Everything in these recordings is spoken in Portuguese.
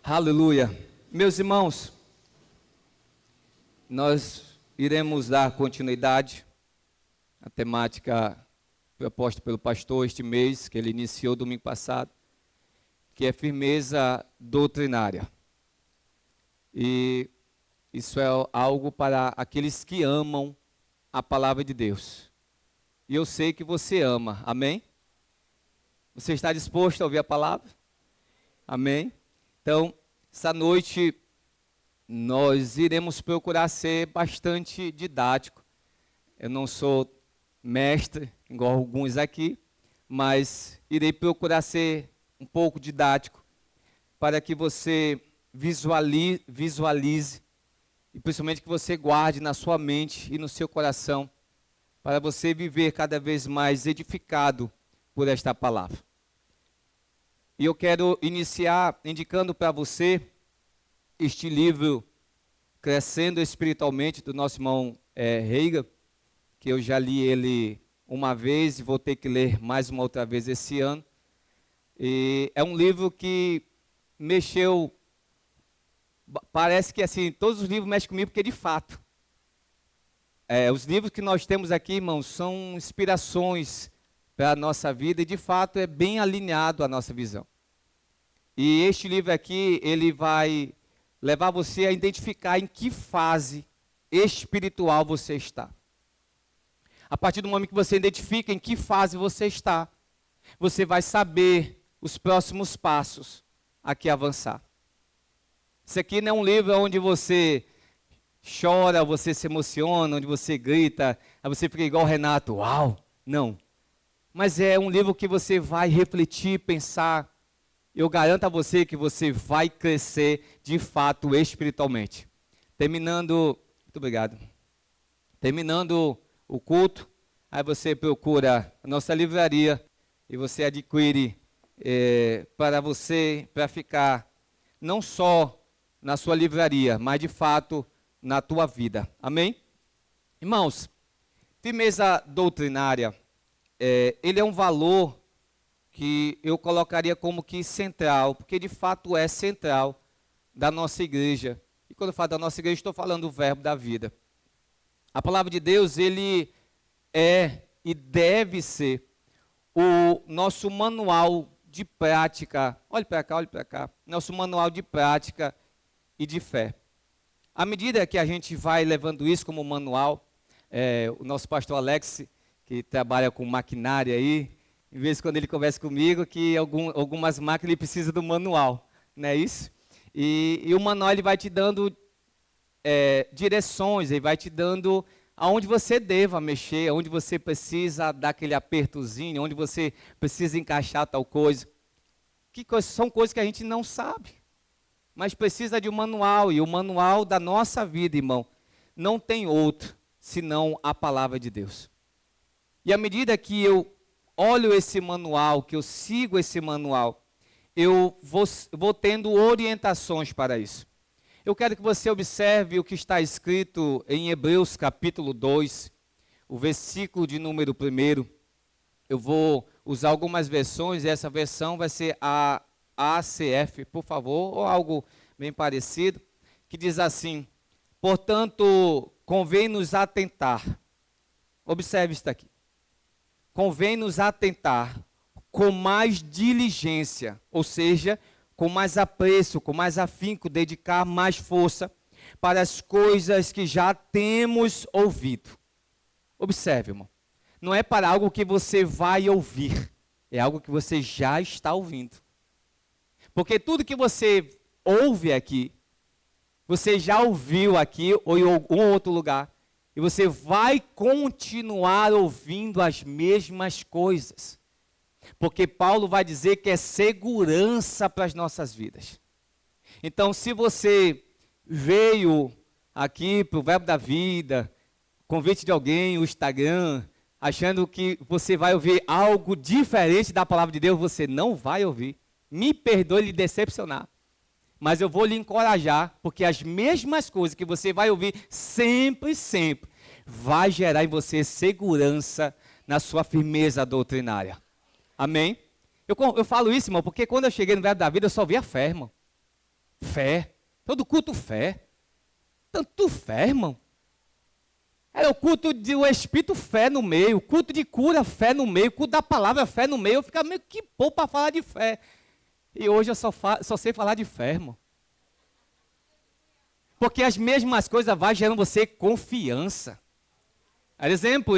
Aleluia. Meus irmãos, nós iremos dar continuidade à temática proposta pelo pastor este mês, que ele iniciou domingo passado, que é firmeza doutrinária. E isso é algo para aqueles que amam a palavra de Deus. E eu sei que você ama, amém? Você está disposto a ouvir a palavra? Amém? Então, essa noite nós iremos procurar ser bastante didático. Eu não sou mestre, igual alguns aqui, mas irei procurar ser um pouco didático para que você visualize e principalmente que você guarde na sua mente e no seu coração para você viver cada vez mais edificado por esta palavra. E eu quero iniciar indicando para você este livro Crescendo Espiritualmente, do nosso irmão Reiga, que eu já li ele uma vez e vou ter que ler mais uma outra vez esse ano. E é um livro que mexeu, parece que assim, todos os livros mexem comigo, porque de fato, os livros que nós temos aqui, irmãos, são inspirações para a nossa vida e de fato é bem alinhado à nossa visão. E este livro aqui, ele vai levar você a identificar em que fase espiritual você está. A partir do momento que você identifica em que fase você está, você vai saber os próximos passos a que avançar. Isso aqui não é um livro onde você chora, você se emociona, onde você grita, aí você fica igual o Renato, uau, não. Mas é um livro que você vai refletir, pensar. Eu garanto a você que você vai crescer de fato espiritualmente. Muito obrigado. Terminando o culto, aí você procura a nossa livraria e você adquire para ficar não só na sua livraria, mas de fato na tua vida. Amém? Irmãos, firmeza doutrinária, ele é um valor que eu colocaria como que central, porque de fato é central da nossa igreja. E quando eu falo da nossa igreja, estou falando do verbo da vida. A palavra de Deus, ele é e deve ser o nosso manual de prática. Olhe para cá. Nosso manual de prática e de fé. À medida que a gente vai levando isso como manual, o nosso pastor Alex, que trabalha com maquinária aí, em vez de quando ele conversa comigo, que algumas máquinas ele precisa do manual, não é isso? E o manual ele vai te dando direções, ele vai te dando aonde você deva mexer, aonde você precisa dar aquele apertozinho, onde você precisa encaixar tal coisa. São coisas que a gente não sabe, mas precisa de um manual, e o manual da nossa vida, irmão, não tem outro senão a palavra de Deus. E à medida que eu olho esse manual, que eu sigo esse manual, eu vou tendo orientações para isso. Eu quero que você observe o que está escrito em Hebreus capítulo 2, o versículo de número 1. Eu vou usar algumas versões, e essa versão vai ser a ACF, por favor, ou algo bem parecido, que diz assim: portanto, convém-nos atentar. Observe isso aqui. Convém-nos atentar com mais diligência, ou seja, com mais apreço, com mais afinco, dedicar mais força para as coisas que já temos ouvido. Observe, irmão, não é para algo que você vai ouvir, é algo que você já está ouvindo. Porque tudo que você ouve aqui, você já ouviu aqui ou em algum outro lugar. E você vai continuar ouvindo as mesmas coisas. Porque Paulo vai dizer que é segurança para as nossas vidas. Então, se você veio aqui para o Verbo da Vida, convite de alguém, o Instagram, achando que você vai ouvir algo diferente da palavra de Deus, você não vai ouvir. Me perdoe lhe decepcionar. Mas eu vou lhe encorajar, porque as mesmas coisas que você vai ouvir sempre, vai gerar em você segurança na sua firmeza doutrinária. Amém? Eu falo isso, irmão, porque quando eu cheguei no Verbo da Vida, eu só via fé, irmão. Fé. Todo culto fé. Tanto fé, irmão. É o culto do Espírito, fé no meio. Culto de cura, fé no meio. Culto da palavra, fé no meio. Eu ficava meio que pouco para falar de fé. E hoje eu só sei falar de fé, irmão. Porque as mesmas coisas vão gerando você confiança. Por exemplo,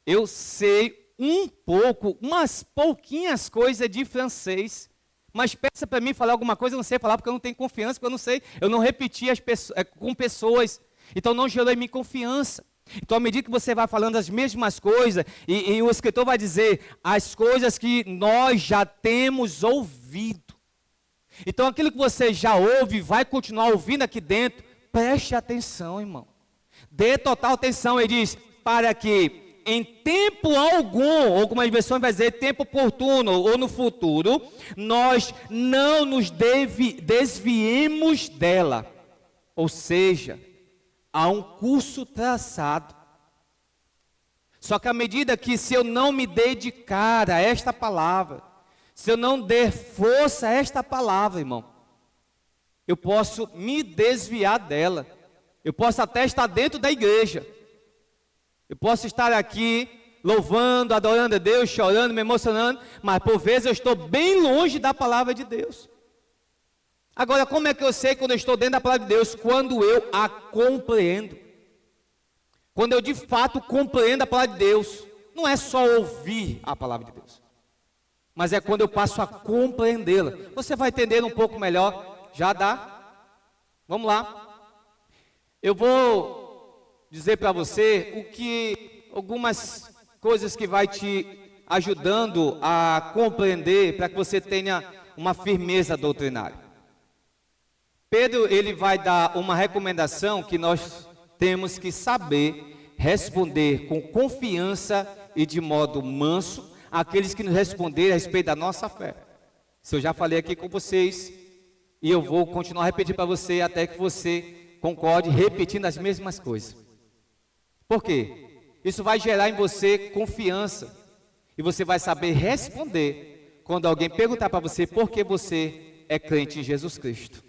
eu sei um pouco, umas pouquinhas coisas de francês. Mas peça para mim falar alguma coisa, eu não sei falar porque eu não tenho confiança, porque eu não sei, eu não repeti com pessoas. Então não gerou em mim confiança. Então, à medida que você vai falando as mesmas coisas, e o escritor vai dizer as coisas que nós já temos ouvido. Então, aquilo que você já ouve, vai continuar ouvindo aqui dentro, preste atenção, irmão. Dê total atenção, ele diz, para que em tempo algum, ou como as versões vai dizer, tempo oportuno, ou no futuro, nós não nos desviemos dela. Ou seja, há um curso traçado. Só que à medida que se eu não me dedicar a esta palavra, se eu não der força a esta palavra, irmão, eu posso me desviar dela. Eu posso até estar dentro da igreja. Eu posso estar aqui louvando, adorando a Deus, chorando, me emocionando, mas por vezes eu estou bem longe da palavra de Deus. Agora, como é que eu sei quando eu estou dentro da palavra de Deus? Quando eu a compreendo. Quando eu de fato compreendo a palavra de Deus. Não é só ouvir a palavra de Deus, mas é quando eu passo a compreendê-la. Você vai entender um pouco melhor. Já dá? Vamos lá. Eu vou dizer para você algumas coisas que vai te ajudando a compreender, para que você tenha uma firmeza doutrinária. Pedro, ele vai dar uma recomendação que nós temos que saber responder com confiança e de modo manso àqueles que nos responderem a respeito da nossa fé. Isso eu já falei aqui com vocês e eu vou continuar a repetir para você até que você concorde repetindo as mesmas coisas. Por quê? Isso vai gerar em você confiança e você vai saber responder quando alguém perguntar para você por que você é crente em Jesus Cristo.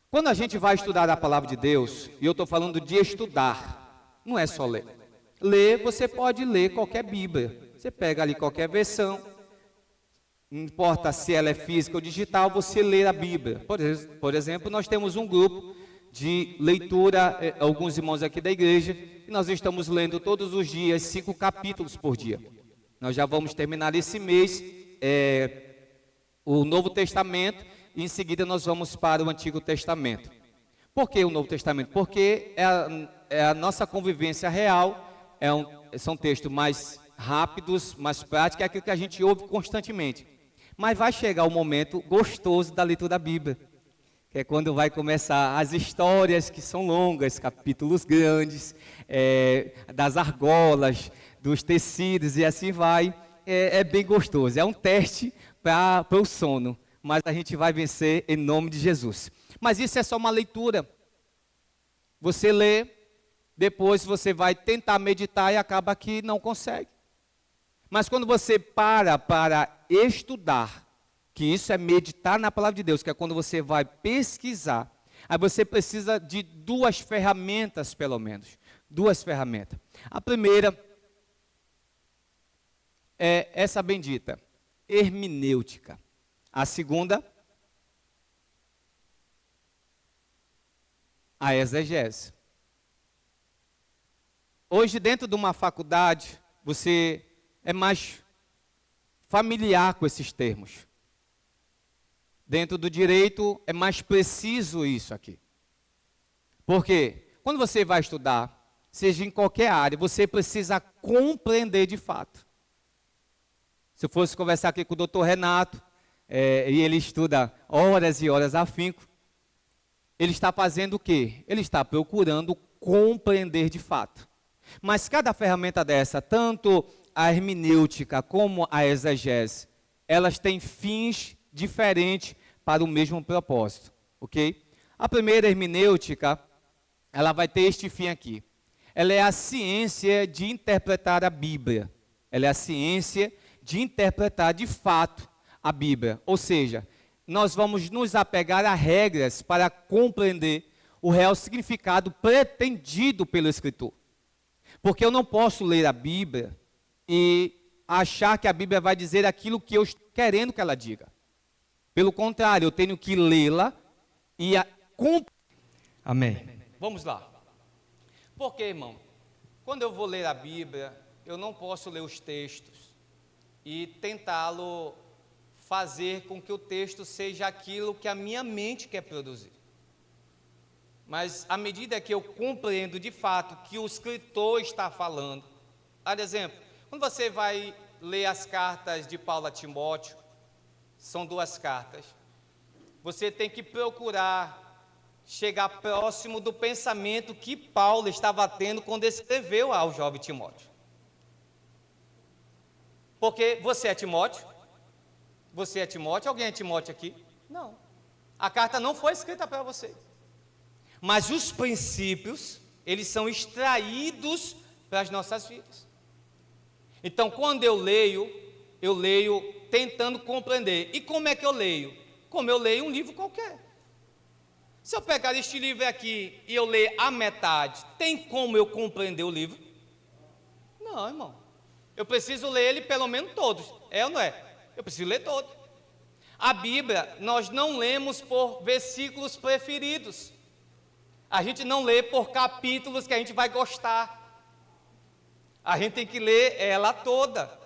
Quando a gente vai estudar a palavra de Deus, e eu estou falando de estudar, não é só ler. Ler, você pode ler qualquer Bíblia. Você pega ali qualquer versão, não importa se ela é física ou digital, você lê a Bíblia. Por exemplo, nós temos um grupo de leitura, alguns irmãos aqui da igreja, e nós estamos lendo todos os dias 5 capítulos por dia. Nós já vamos terminar esse mês o Novo Testamento, e em seguida nós vamos para o Antigo Testamento. Por que o Novo Testamento? Porque é a nossa convivência real, são textos mais rápidos, mais práticos, é aquilo que a gente ouve constantemente. Mas vai chegar o momento gostoso da leitura da Bíblia, que é quando vai começar as histórias que são longas, capítulos grandes, das argolas, dos tecidos e assim vai. É bem gostoso, é um teste para o sono. Mas a gente vai vencer em nome de Jesus. Mas isso é só uma leitura. Você lê, depois você vai tentar meditar e acaba que não consegue. Mas quando você para estudar, que isso é meditar na palavra de Deus, que é quando você vai pesquisar, aí você precisa de 2 ferramentas, pelo menos. 2 ferramentas. A primeira é essa bendita, hermenêutica. A segunda, a exegese. Hoje, dentro de uma faculdade, você é mais familiar com esses termos. Dentro do direito, é mais preciso isso aqui. Porque quando você vai estudar, seja em qualquer área, você precisa compreender de fato. Se eu fosse conversar aqui com o doutor Renato, e ele estuda horas e horas a afinco, ele está fazendo o quê? Ele está procurando compreender de fato. Mas cada ferramenta dessa, tanto a hermenêutica como a exegese, elas têm fins diferentes para o mesmo propósito, ok? A primeira hermenêutica, ela vai ter este fim aqui. Ela é a ciência de interpretar a Bíblia. Ela é a ciência de interpretar de fato a Bíblia, ou seja, nós vamos nos apegar a regras para compreender o real significado pretendido pelo escritor. Porque eu não posso ler a Bíblia e achar que a Bíblia vai dizer aquilo que eu estou querendo que ela diga. Pelo contrário, eu tenho que lê-la e Amém. Vamos lá. Porque, irmão, quando eu vou ler a Bíblia, eu não posso ler os textos e tentá-lo fazer com que o texto seja aquilo que a minha mente quer produzir. Mas à medida que eu compreendo de fato que o escritor está falando, por exemplo, quando você vai ler as cartas de Paulo a Timóteo, são 2 cartas, você tem que procurar chegar próximo do pensamento que Paulo estava tendo quando escreveu ao jovem Timóteo. Porque você é Timóteo? Você é Timóteo? Alguém é Timóteo aqui? Não. A carta não foi escrita para você. Mas os princípios, eles são extraídos para as nossas vidas. Então, quando eu leio tentando compreender. E como é que eu leio? Como eu leio um livro qualquer. Se eu pegar este livro aqui e eu ler a metade, tem como eu compreender o livro? Não, irmão. Eu preciso ler ele pelo menos todos. É ou não é? Eu preciso ler todo. A Bíblia, nós não lemos por versículos preferidos. A gente não lê por capítulos que a gente vai gostar. A gente tem que ler ela toda.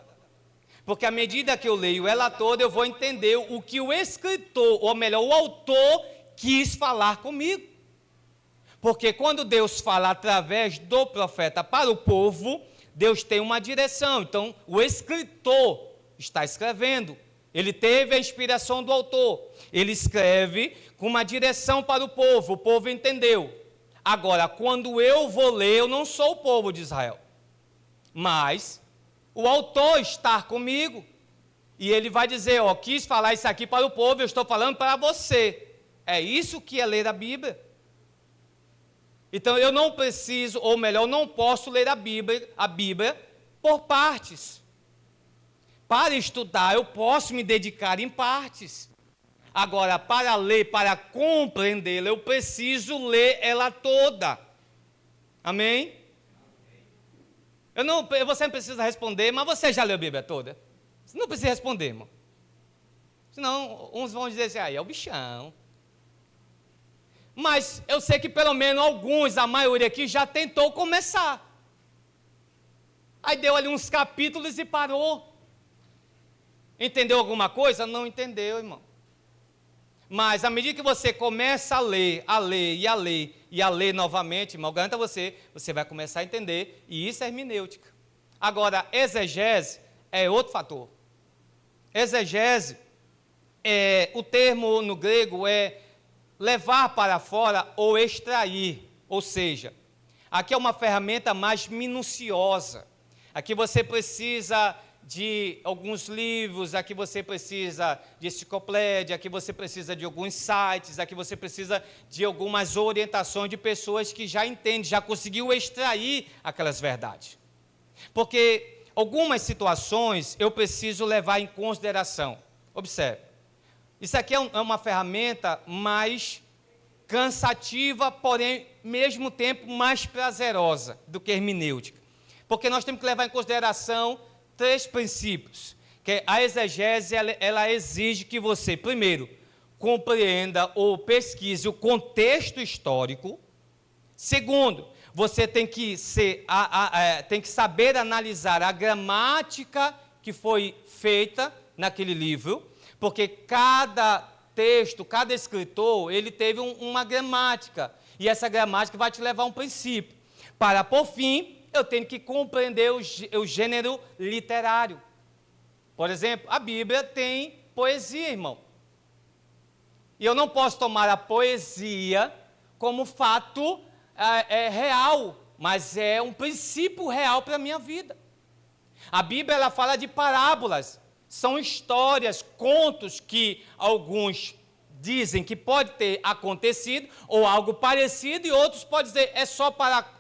Porque à medida que eu leio ela toda, eu vou entender o que o escritor, ou melhor, o autor, quis falar comigo. Porque quando Deus fala através do profeta para o povo, Deus tem uma direção. Então, o escritor está escrevendo. Ele teve a inspiração do autor. Ele escreve com uma direção para o povo entendeu. Agora, quando eu vou ler, eu não sou o povo de Israel. Mas o autor está comigo. E ele vai dizer, quis falar isso aqui para o povo, eu estou falando para você. É isso que é ler a Bíblia. Então eu não preciso, ou melhor, eu não posso ler a Bíblia por partes. Para estudar, eu posso me dedicar em partes. Agora, para ler, para compreendê-la, eu preciso ler ela toda. Amém? Você não precisa responder, mas você já leu a Bíblia toda? Você não precisa responder, irmão. Senão, uns vão dizer assim, é o bichão. Mas eu sei que pelo menos alguns, a maioria aqui, já tentou começar. Aí deu ali uns capítulos e parou. Entendeu alguma coisa? Não entendeu, irmão. Mas à medida que você começa a ler novamente, irmão, garanto a você, você vai começar a entender, e isso é hermenêutica. Agora, exegese é outro fator. Exegese, o termo no grego é levar para fora ou extrair, ou seja, aqui é uma ferramenta mais minuciosa. Aqui você precisa de alguns livros, aqui você precisa de enciclopédia, aqui você precisa de alguns sites, aqui você precisa de algumas orientações de pessoas que já entendem, já conseguiu extrair aquelas verdades. Porque algumas situações eu preciso levar em consideração. Observe, isso aqui é uma ferramenta mais cansativa, porém, mesmo tempo, mais prazerosa do que a hermenêutica. Porque nós temos que levar em consideração 3 princípios, que a exegese, ela exige que você, primeiro, compreenda ou pesquise o contexto histórico. Segundo, você tem que saber analisar a gramática que foi feita naquele livro, porque cada texto, cada escritor, ele teve uma gramática, e essa gramática vai te levar a um princípio. Para, por fim, eu tenho que compreender o gênero literário. Por exemplo, a Bíblia tem poesia, irmão. E eu não posso tomar a poesia como fato real, mas é um princípio real para a minha vida. A Bíblia, ela fala de parábolas. São histórias, contos que alguns dizem que pode ter acontecido, ou algo parecido, e outros podem dizer, é só para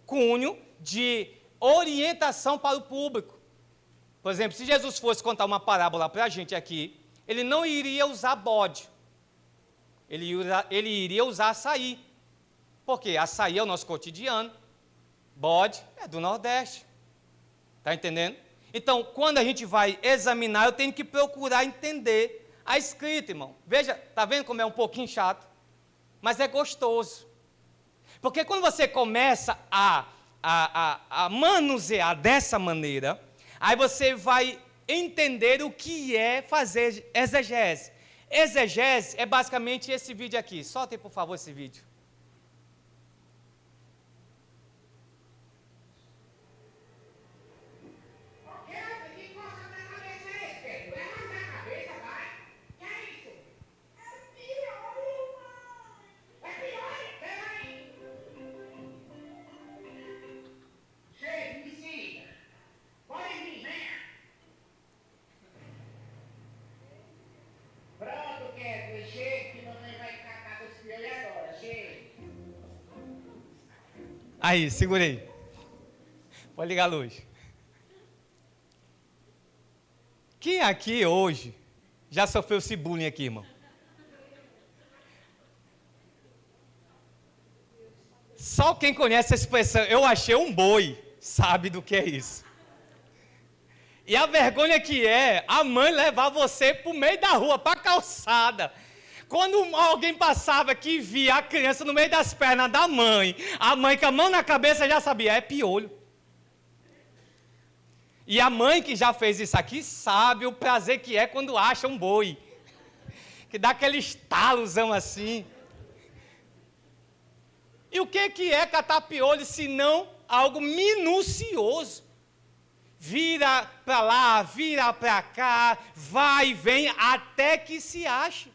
cunho de orientação para o público. Por exemplo, se Jesus fosse contar uma parábola para a gente aqui, ele não iria usar bode. Ele iria usar açaí. Porque açaí é o nosso cotidiano. Bode é do Nordeste. Está entendendo? Então, quando a gente vai examinar, eu tenho que procurar entender a escrita, irmão. Veja, está vendo como é um pouquinho chato? Mas é gostoso. Porque quando você começa a manusear dessa maneira, aí você vai entender o que é fazer exegese. Exegese é basicamente esse vídeo aqui. Soltem, por favor, esse vídeo. Aí, segurei. Pode ligar a luz. Quem aqui hoje já sofreu esse bullying aqui, irmão? Só quem conhece a expressão, eu achei um boi, sabe do que é isso. E a vergonha que é a mãe levar você para o meio da rua, para a calçada. Quando alguém passava que via a criança no meio das pernas da mãe, a mãe com a mão na cabeça já sabia, é piolho. E a mãe que já fez isso aqui sabe o prazer que é quando acha um boi. Que dá aquele estalozão assim. E o que é catar piolho se não algo minucioso? Vira para lá, vira para cá, vai e vem até que se ache.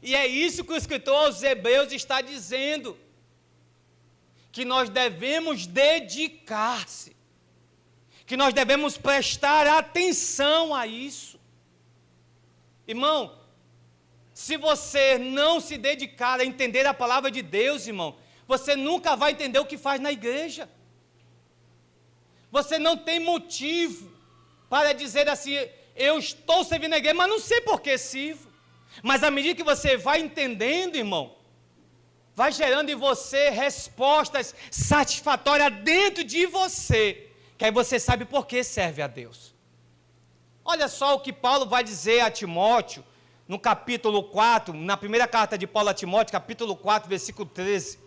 E é isso que o escritor aos Hebreus está dizendo, que nós devemos dedicar-se, que nós devemos prestar atenção a isso. Irmão, se você não se dedicar a entender a palavra de Deus, irmão, você nunca vai entender o que faz na igreja. Você não tem motivo para dizer assim, eu estou servindo a igreja, mas não sei por que sirvo. Mas à medida que você vai entendendo, irmão, vai gerando em você respostas satisfatórias dentro de você, que aí você sabe por que serve a Deus. Olha só o que Paulo vai dizer a Timóteo, no capítulo 4, na primeira carta de Paulo a Timóteo, capítulo 4, versículo 13.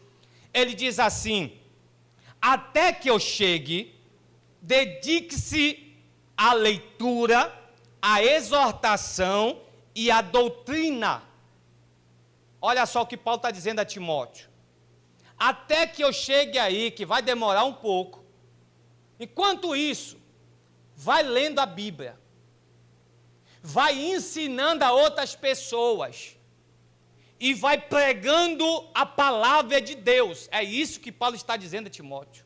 Ele diz assim, até que eu chegue, dedique-se à leitura, à exortação e a doutrina. Olha só o que Paulo está dizendo a Timóteo. Até que eu chegue aí, que vai demorar um pouco. Enquanto isso, vai lendo a Bíblia. Vai ensinando a outras pessoas. E vai pregando a palavra de Deus. É isso que Paulo está dizendo a Timóteo.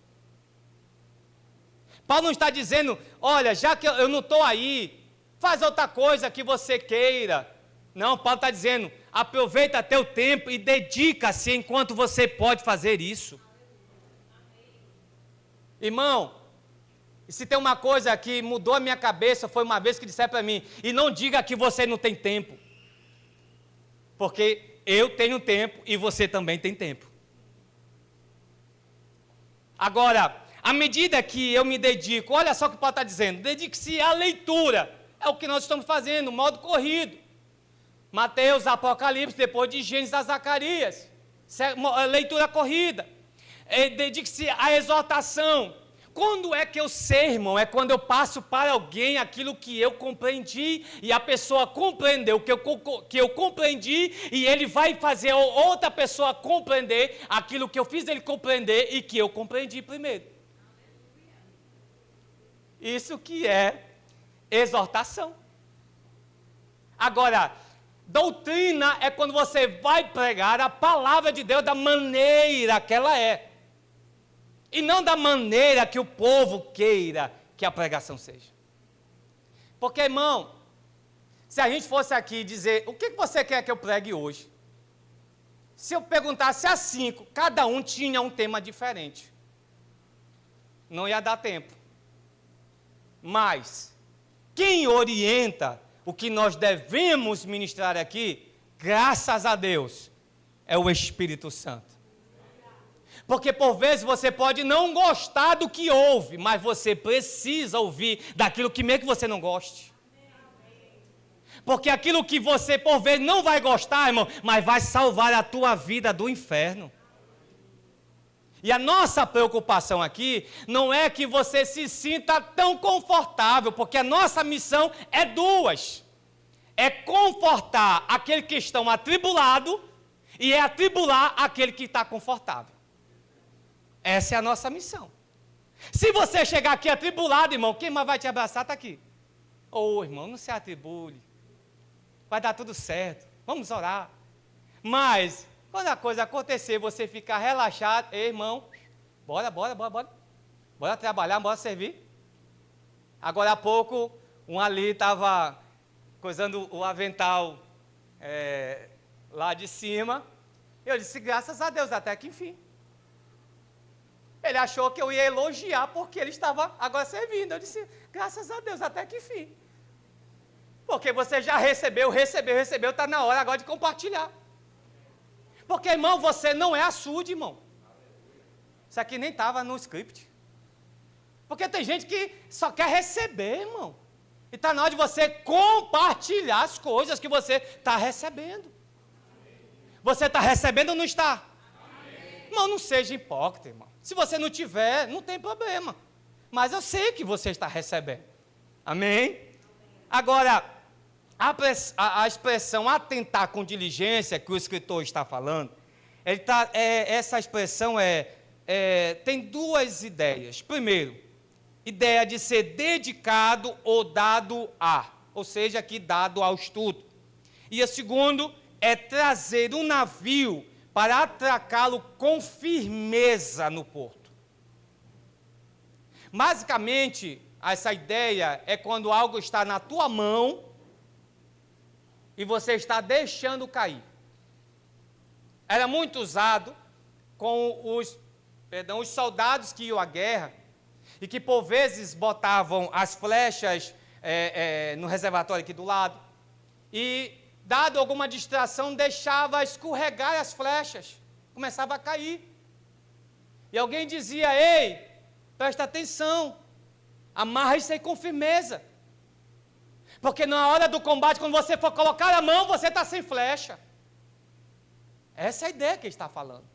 Paulo não está dizendo, olha, já que eu não estou aí, faz outra coisa que você queira. Não, Paulo está dizendo, aproveita teu tempo e dedica-se enquanto você pode fazer isso. Irmão, e se tem uma coisa que mudou a minha cabeça, foi uma vez que disseram para mim, e não diga que você não tem tempo. Porque eu tenho tempo e você também tem tempo. Agora, à medida que eu me dedico, olha só o que Paulo está dizendo, dedique-se à leitura. É o que nós estamos fazendo, modo corrido. Mateus, Apocalipse, depois de Gênesis a Zacarias. Leitura corrida. Dedique-se à exortação. Quando é que eu sei, irmão? É quando eu passo para alguém aquilo que eu compreendi e a pessoa compreendeu que eu compreendi e ele vai fazer outra pessoa compreender aquilo que eu fiz ele compreender e que eu compreendi primeiro. Isso que é exortação. Agora, doutrina é quando você vai pregar a palavra de Deus da maneira que ela é. E não da maneira que o povo queira que a pregação seja. Porque, irmão, se a gente fosse aqui dizer, o que você quer que eu pregue hoje? Se eu perguntasse a 5, cada um tinha um tema diferente. Não ia dar tempo. Mas quem orienta o que nós devemos ministrar aqui, graças a Deus, é o Espírito Santo. Porque por vezes você pode não gostar do que ouve, mas você precisa ouvir daquilo que mesmo que você não goste. Porque aquilo que você por vezes não vai gostar, irmão, mas vai salvar a tua vida do inferno. E a nossa preocupação aqui não é que você se sinta tão confortável, porque a nossa missão é duas. É confortar aquele que está atribulado e é atribular aquele que está confortável. Essa é a nossa missão. Se você chegar aqui atribulado, irmão, quem mais vai te abraçar está aqui. Ô, irmão, não se atribule. Vai dar tudo certo. Vamos orar. Mas, quando a coisa acontecer, você ficar relaxado, ei, irmão, bora. Bora trabalhar, bora servir. Agora há pouco, um ali estava coisando o avental lá de cima. Eu disse, graças a Deus, até que enfim. Ele achou que eu ia elogiar porque ele estava agora servindo. Eu disse, graças a Deus, até que enfim. Porque você já recebeu, está na hora agora de compartilhar. Porque, irmão, você não é açude, irmão. Isso aqui nem estava no script. Porque tem gente que só quer receber, irmão. E está na hora de você compartilhar as coisas que você está recebendo. Você está recebendo ou não está? Irmão, não seja hipócrita, irmão. Se você não tiver, não tem problema. Mas eu sei que você está recebendo. Amém? Agora, a expressão atentar com diligência que o escritor está falando, essa expressão tem duas ideias. Primeiro, ideia de ser dedicado ou dado a, ou seja, aqui dado ao estudo. E a segundo é trazer um navio para atracá-lo com firmeza no porto. Basicamente, essa ideia é quando algo está na tua mão e você está deixando cair. Era muito usado com os soldados que iam à guerra e que por vezes botavam as flechas no reservatório aqui do lado e, dado alguma distração, deixava escorregar as flechas, começava a cair. E alguém dizia, ei, presta atenção, amarra isso aí com firmeza. Porque na hora do combate, quando você for colocar a mão, você está sem flecha. Essa é a ideia que ele está falando.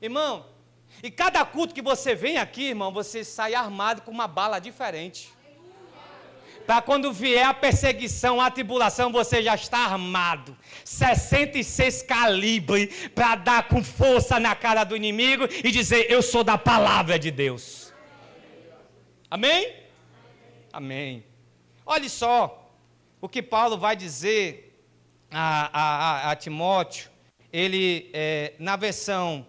Irmão, e cada culto que você vem aqui, irmão, você sai armado com uma bala diferente. Para quando vier a perseguição, a tribulação, você já está armado. 66 calibre para dar com força na cara do inimigo e dizer, eu sou da palavra de Deus. Amém? Amém. Olhe só o que Paulo vai dizer a Timóteo. Ele, na versão...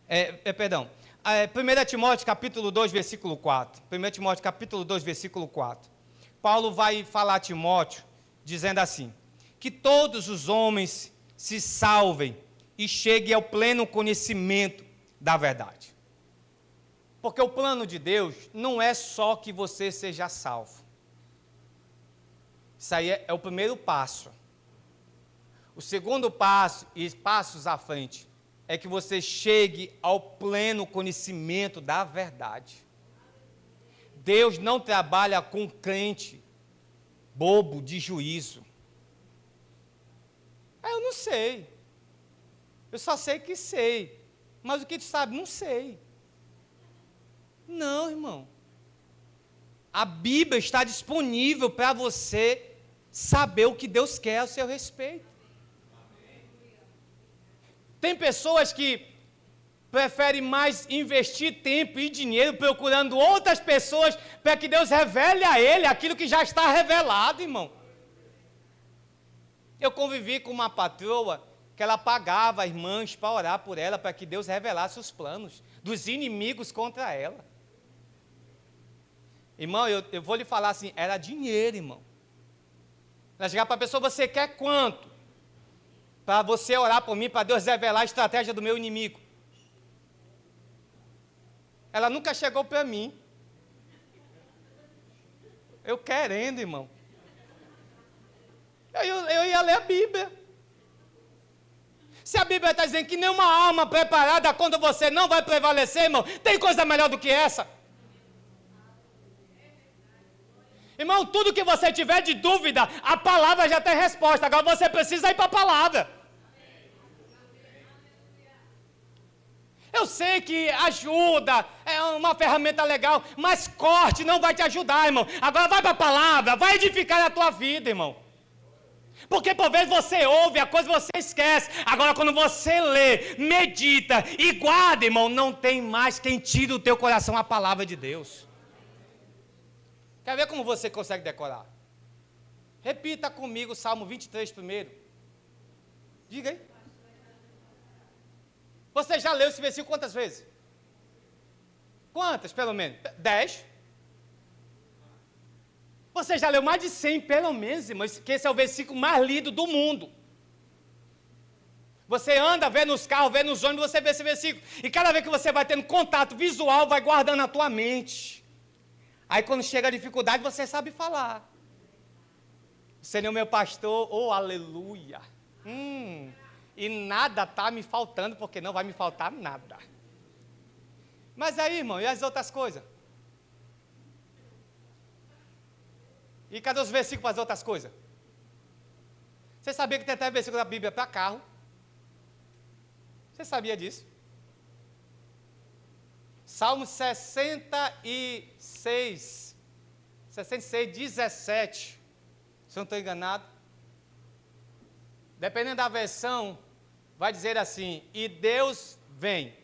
1 Timóteo capítulo 2, versículo 4. 1 Timóteo capítulo 2, versículo 4. Paulo vai falar a Timóteo, dizendo assim, que todos os homens se salvem e cheguem ao pleno conhecimento da verdade. Porque o plano de Deus não é só que você seja salvo. Isso aí é o primeiro passo. O segundo passo, e passos à frente, é que você chegue ao pleno conhecimento da verdade. Deus não trabalha com crente bobo de juízo. Eu não sei. Eu só sei que sei. Mas o que tu sabe? Não sei. Não, irmão. A Bíblia está disponível para você saber o que Deus quer a seu respeito. Tem pessoas que preferem mais investir tempo e dinheiro procurando outras pessoas para que Deus revele a ele aquilo que já está revelado, irmão. Eu convivi com uma patroa que ela pagava irmãs para orar por ela, para que Deus revelasse os planos dos inimigos contra ela. Irmão, eu vou lhe falar assim, era dinheiro, irmão. Ela chegava para a pessoa, você quer quanto? Para você orar por mim, para Deus revelar a estratégia do meu inimigo. Ela nunca chegou para mim Eu querendo, irmão. Eu ia ler a Bíblia. Se a Bíblia está dizendo que nenhuma alma preparada quando você não vai prevalecer, irmão, tem coisa melhor do que essa? Irmão, tudo que você tiver de dúvida, a palavra já tem resposta. Agora você precisa ir para a palavra. Eu sei que ajuda, é uma ferramenta legal, mas corte não vai te ajudar, irmão. Agora vai para a palavra, vai edificar a tua vida, irmão. Porque por vezes você ouve a coisa e você esquece. Agora quando você lê, medita e guarda, irmão, não tem mais quem tire do teu coração a palavra de Deus. Quer ver como você consegue decorar? Repita comigo o Salmo 23 primeiro. Diga aí. Você já leu esse versículo quantas vezes? Quantas, pelo menos? 10? Você já leu mais de 100, pelo menos, irmãos, que esse é o versículo mais lido do mundo. Você anda, vê nos carros, vê nos ônibus, você vê esse versículo. E cada vez que você vai tendo contato visual, vai guardando na tua mente. Aí quando chega a dificuldade, você sabe falar. O Senhor meu pastor, oh aleluia. E nada está me faltando, porque não vai me faltar nada. Mas aí, irmão, e as outras coisas? E cadê os versículos para as outras coisas? Você sabia que tem até versículo da Bíblia para carro? Você sabia disso? Salmo 66, 17. Se eu não estou enganado. Dependendo da versão, vai dizer assim: e Deus vem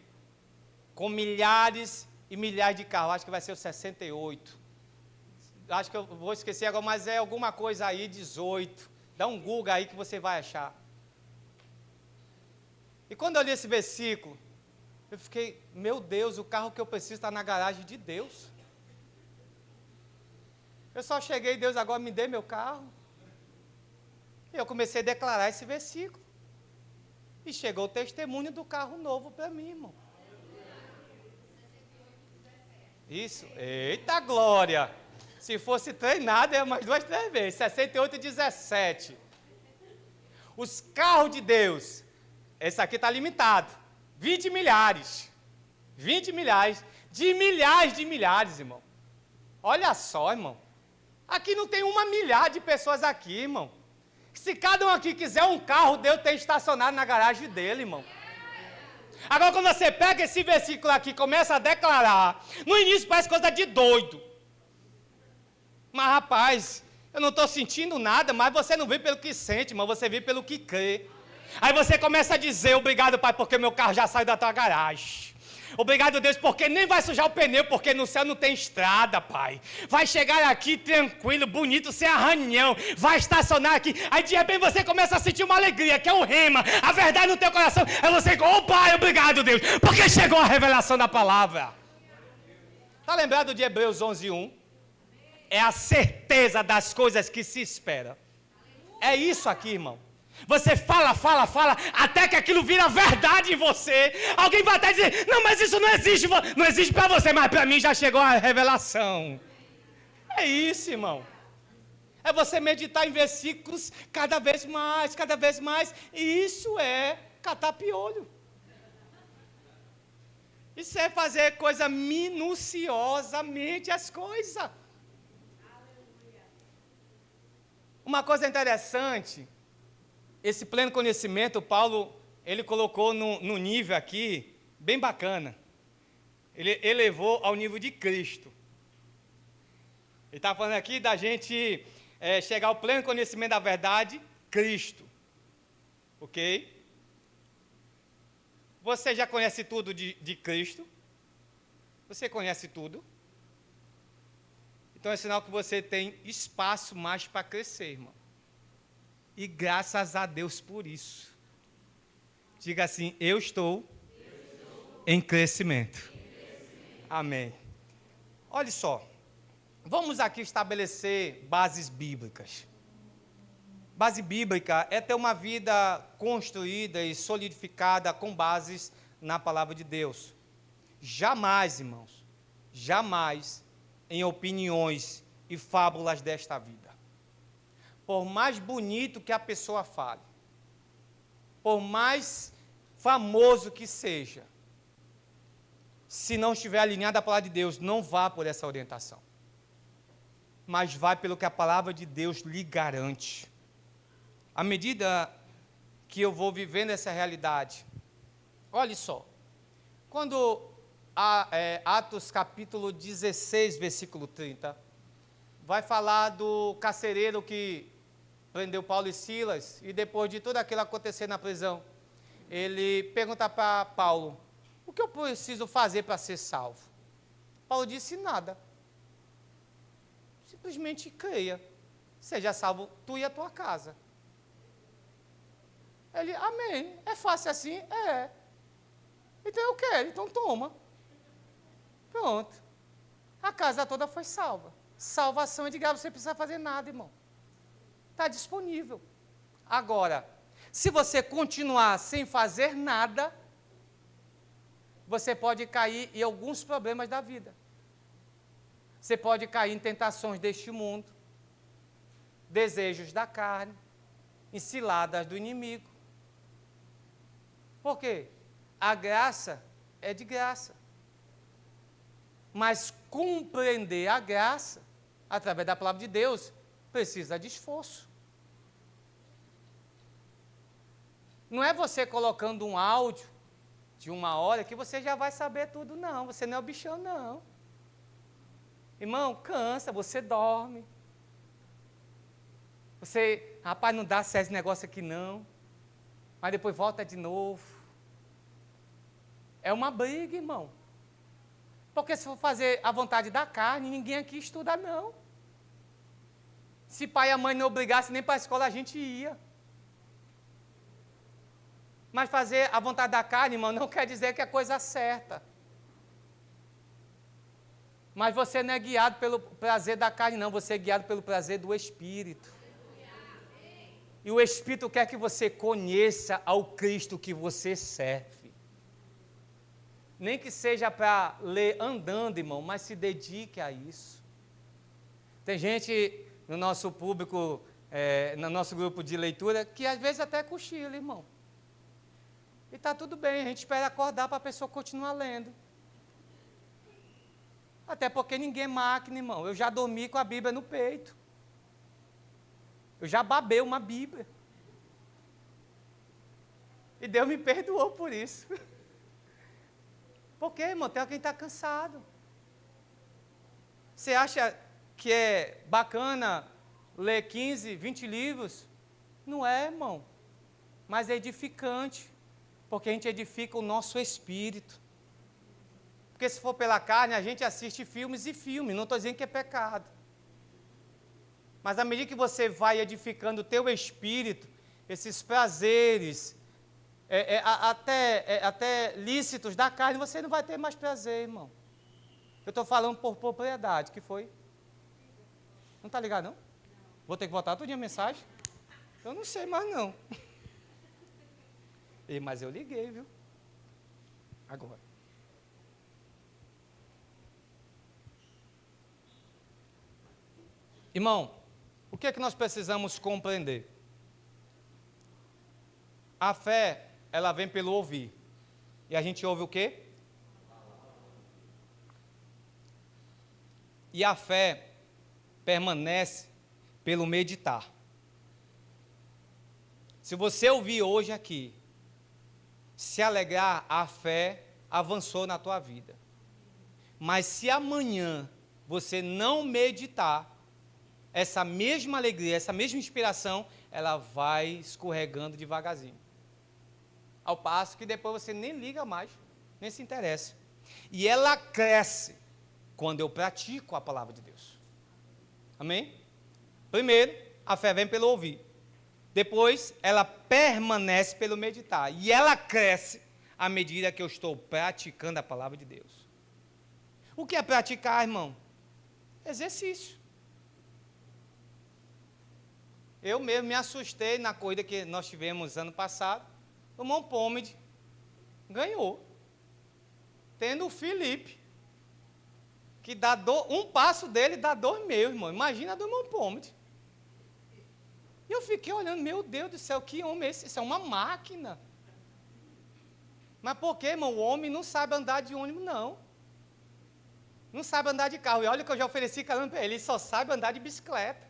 com milhares e milhares de carros. Acho que vai ser o 68. Acho que eu vou esquecer agora, mas é alguma coisa aí, 18. Dá um Google aí que você vai achar. E quando eu li esse versículo, eu fiquei, meu Deus, o carro que eu preciso está na garagem de Deus. Eu só cheguei, Deus agora me dê meu carro. E eu comecei a declarar esse versículo. E chegou o testemunho do carro novo para mim, irmão. Isso, eita glória! Se fosse treinado, é umas 2, 3 vezes. 68 e 17. Os carros de Deus, esse aqui está limitado. 20 milhares. 20 milhares. De milhares, irmão. Olha só, irmão. Aqui não tem 1 milhar de pessoas aqui, irmão. Se cada um aqui quiser um carro, Deus tem estacionado na garagem dele, irmão. Agora, quando você pega esse versículo aqui e começa a declarar, no início parece coisa de doido. Mas, rapaz, eu não estou sentindo nada, mas você não vê pelo que sente, mas você vê pelo que crê. Aí você começa a dizer, obrigado, Pai, porque meu carro já saiu da tua garagem. Obrigado, Deus, porque nem vai sujar o pneu, porque no céu não tem estrada, Pai. Vai chegar aqui tranquilo, bonito, sem arranhão. Vai estacionar aqui. Aí, de repente, você começa a sentir uma alegria, que é o rema. A verdade no teu coração. Aí você, oh, Pai, obrigado, Deus, porque chegou a revelação da palavra. Está lembrado de Hebreus 11:1? É a certeza das coisas que se espera. É isso aqui, irmão. Você fala, até que aquilo vira verdade em você. Alguém vai até dizer, não, mas isso não existe para você, mas para mim já chegou a revelação. É isso, irmão. É você meditar em versículos cada vez mais, e isso é catar piolho. Isso é fazer coisa minuciosamente as coisas. Uma coisa interessante, esse pleno conhecimento, Paulo, ele colocou no nível aqui, bem bacana. Ele elevou ao nível de Cristo. Ele está falando aqui da gente chegar ao pleno conhecimento da verdade, Cristo. Ok? Você já conhece tudo de Cristo? Você conhece tudo? Então é sinal que você tem espaço mais para crescer, irmão. E graças a Deus por isso. Diga assim, eu estou em crescimento. Amém. Olha só, vamos aqui estabelecer bases bíblicas. Base bíblica é ter uma vida construída e solidificada com bases na palavra de Deus. Jamais, irmãos, jamais em opiniões e fábulas desta vida. Por mais bonito que a pessoa fale, por mais famoso que seja, se não estiver alinhado à palavra de Deus, não vá por essa orientação. Mas vá pelo que a palavra de Deus lhe garante. À medida que eu vou vivendo essa realidade, olhe só, quando Atos capítulo 16, versículo 30, vai falar do carcereiro que prendeu Paulo e Silas, e depois de tudo aquilo acontecer na prisão, ele pergunta para Paulo, o que eu preciso fazer para ser salvo? Paulo disse, nada. Simplesmente creia. Seja salvo tu e a tua casa. Ele, amém. É fácil assim? É. Então eu quero, então toma. Pronto. A casa toda foi salva. Salvação é de graça, você não precisa fazer nada, irmão. Está disponível. Agora, se você continuar sem fazer nada, você pode cair em alguns problemas da vida. Você pode cair em tentações deste mundo, desejos da carne, em ciladas do inimigo. Por quê? A graça é de graça. Mas compreender a graça, através da palavra de Deus, precisa de esforço. Não é você colocando um áudio de 1 hora que você já vai saber tudo, não. Você não é o bichão, não. Irmão, cansa, você dorme. Você, rapaz, não dá certo esse negócio aqui, não. Mas depois volta de novo. É uma briga, irmão. Porque se for fazer a vontade da carne, ninguém aqui estuda, não. Se pai e a mãe não obrigassem nem para a escola, a gente ia. Mas fazer a vontade da carne, irmão, não quer dizer que é coisa certa. Mas você não é guiado pelo prazer da carne, não. Você é guiado pelo prazer do Espírito. E o Espírito quer que você conheça ao Cristo que você serve. Nem que seja para ler andando, irmão, mas se dedique a isso. Tem gente no nosso público, no nosso grupo de leitura, que às vezes até cochila, irmão. E está tudo bem, a gente espera acordar para a pessoa continuar lendo. Até porque ninguém é máquina, irmão. Eu já dormi com a Bíblia no peito. Eu já babei uma Bíblia. E Deus me perdoou por isso. Por quê, irmão? Tem alguém que está cansado. Você acha que é bacana ler 15, 20 livros? Não é, irmão. Mas é edificante. Porque a gente edifica o nosso espírito. Porque se for pela carne, a gente assiste filmes e filmes. Não estou dizendo que é pecado. Mas à medida que você vai edificando o teu espírito, esses prazeres, até lícitos da carne, você não vai ter mais prazer, irmão. Eu estou falando por propriedade, que foi? Não está ligado, não? Vou ter que voltar tudinho a mensagem? Eu não sei mais, não. Mas eu liguei, viu? Agora. Irmão, o que é que nós precisamos compreender? A fé, ela vem pelo ouvir. E a gente ouve o quê? E a fé permanece pelo meditar. Se você ouvir hoje aqui, se alegrar, a fé avançou na tua vida. Mas se amanhã você não meditar, essa mesma alegria, essa mesma inspiração, ela vai escorregando devagarzinho. Ao passo que depois você nem liga mais, nem se interessa. E ela cresce quando eu pratico a palavra de Deus. Amém? Primeiro, a fé vem pelo ouvir. Depois, ela permanece pelo meditar. E ela cresce à medida que eu estou praticando a palavra de Deus. O que é praticar, irmão? Exercício. Eu mesmo me assustei na corrida que nós tivemos ano passado. O Mão Pomede ganhou. Tendo o Felipe, que dá um passo dele dá 2,5, irmão. Imagina a do irmão Pomit. E eu fiquei olhando, meu Deus do céu, que homem é esse? Isso é uma máquina. Mas por quê, irmão? O homem não sabe andar de ônibus, não. Não sabe andar de carro. E olha que eu já ofereci caramba para ele, ele só sabe andar de bicicleta.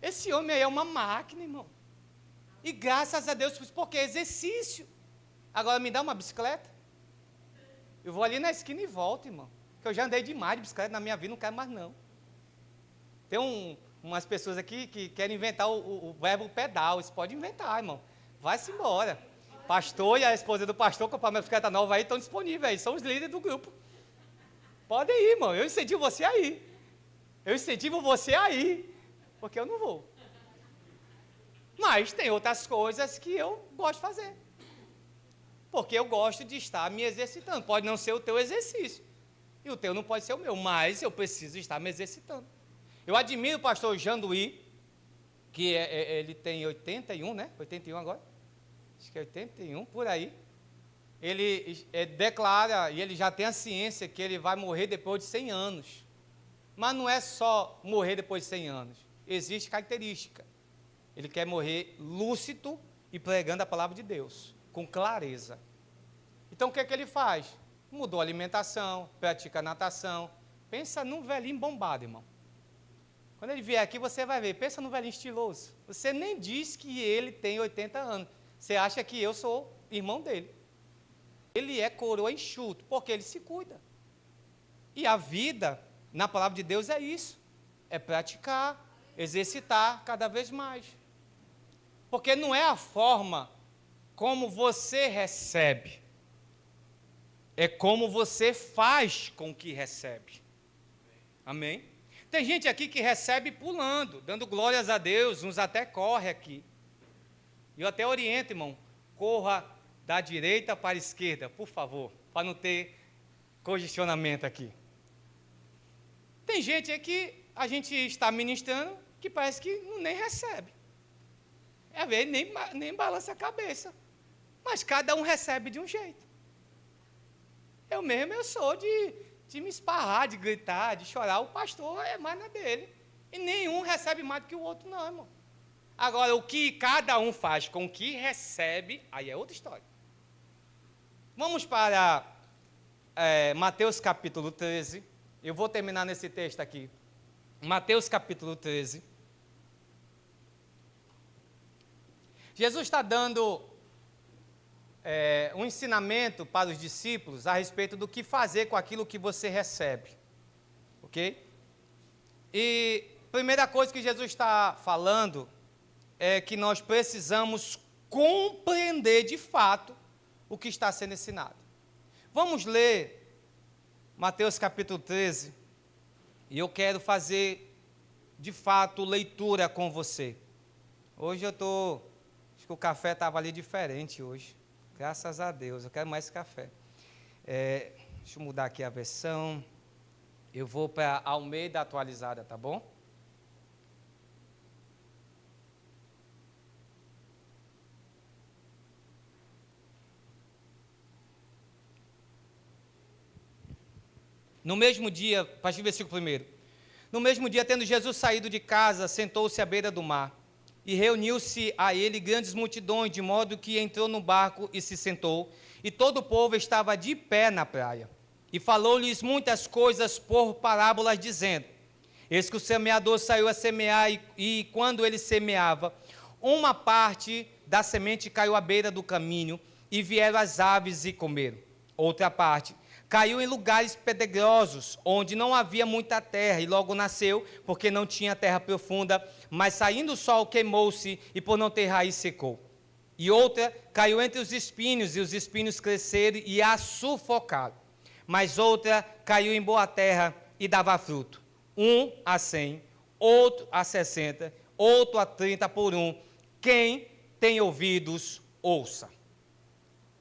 Esse homem aí é uma máquina, irmão. E graças a Deus, porque é exercício. Agora me dá uma bicicleta. Eu vou ali na esquina e volto, irmão. Porque eu já andei demais de bicicleta na minha vida, não quero mais não. Tem umas pessoas aqui que querem inventar o verbo pedal. Isso pode inventar, irmão. Vai-se embora. Pastor e a esposa do pastor comprar uma bicicleta nova aí estão disponíveis aí. São os líderes do grupo. Podem ir, irmão. Eu incentivo você a ir. Eu incentivo você a ir. Porque eu não vou. Mas tem outras coisas que eu gosto de fazer. Porque eu gosto de estar me exercitando. Pode não ser o teu exercício. E o teu não pode ser o meu. Mas eu preciso estar me exercitando. Eu admiro o pastor Janduí, que ele tem 81, né? 81 agora. Acho que é 81, por aí. Ele declara, e ele já tem a ciência, que ele vai morrer depois de 100 anos. Mas não é só morrer depois de 100 anos. Existe característica. Ele quer morrer lúcido e pregando a palavra de Deus, com clareza. Então o que é que ele faz? Mudou a alimentação, pratica natação. Pensa num velhinho bombado, irmão. Quando ele vier aqui, você vai ver. Pensa num velhinho estiloso. Você nem diz que ele tem 80 anos. Você acha que eu sou irmão dele. Ele é coroa enxuto, porque ele se cuida. E a vida, na palavra de Deus, é isso. É praticar, exercitar cada vez mais. Porque não é a forma como você recebe, é como você faz com o que recebe. Amém? Tem gente aqui que recebe pulando, dando glórias a Deus, uns até corre aqui. Eu até oriento, irmão, corra da direita para a esquerda, por favor, para não ter congestionamento aqui. Tem gente aqui, a gente está ministrando, que parece que nem recebe. É ver, nem balança a cabeça. Mas cada um recebe de um jeito. Eu sou de me esparrar, de gritar, de chorar. O pastor é mais na dele. E nenhum recebe mais do que o outro, não, irmão. Agora, o que cada um faz com o que recebe, aí é outra história. Vamos para Mateus capítulo 13. Eu vou terminar nesse texto aqui. Mateus capítulo 13. Jesus está dando um ensinamento para os discípulos a respeito do que fazer com aquilo que você recebe. Ok? E a primeira coisa que Jesus está falando é que nós precisamos compreender de fato o que está sendo ensinado. Vamos ler Mateus capítulo 13, e eu quero fazer de fato leitura com você. Hoje acho que o café estava ali diferente hoje, graças a Deus, eu quero mais café. Deixa eu mudar aqui a versão, eu vou para a Almeida atualizada, tá bom? No mesmo dia, a partir do versículo 1. No mesmo dia, tendo Jesus saído de casa, sentou-se à beira do mar. E reuniu-se a ele grandes multidões, de modo que entrou no barco e se sentou. E todo o povo estava de pé na praia. E falou-lhes muitas coisas por parábolas, dizendo: eis que o semeador saiu a semear, e quando ele semeava, uma parte da semente caiu à beira do caminho, e vieram as aves e comeram. Outra parte caiu em lugares pedregosos, onde não havia muita terra, e logo nasceu, porque não tinha terra profunda, mas saindo o sol queimou-se, e por não ter raiz secou. E outra caiu entre os espinhos, e os espinhos cresceram e a sufocaram. Mas outra caiu em boa terra e dava fruto, 100, outro 60, outro 30 por 1. Quem tem ouvidos, ouça.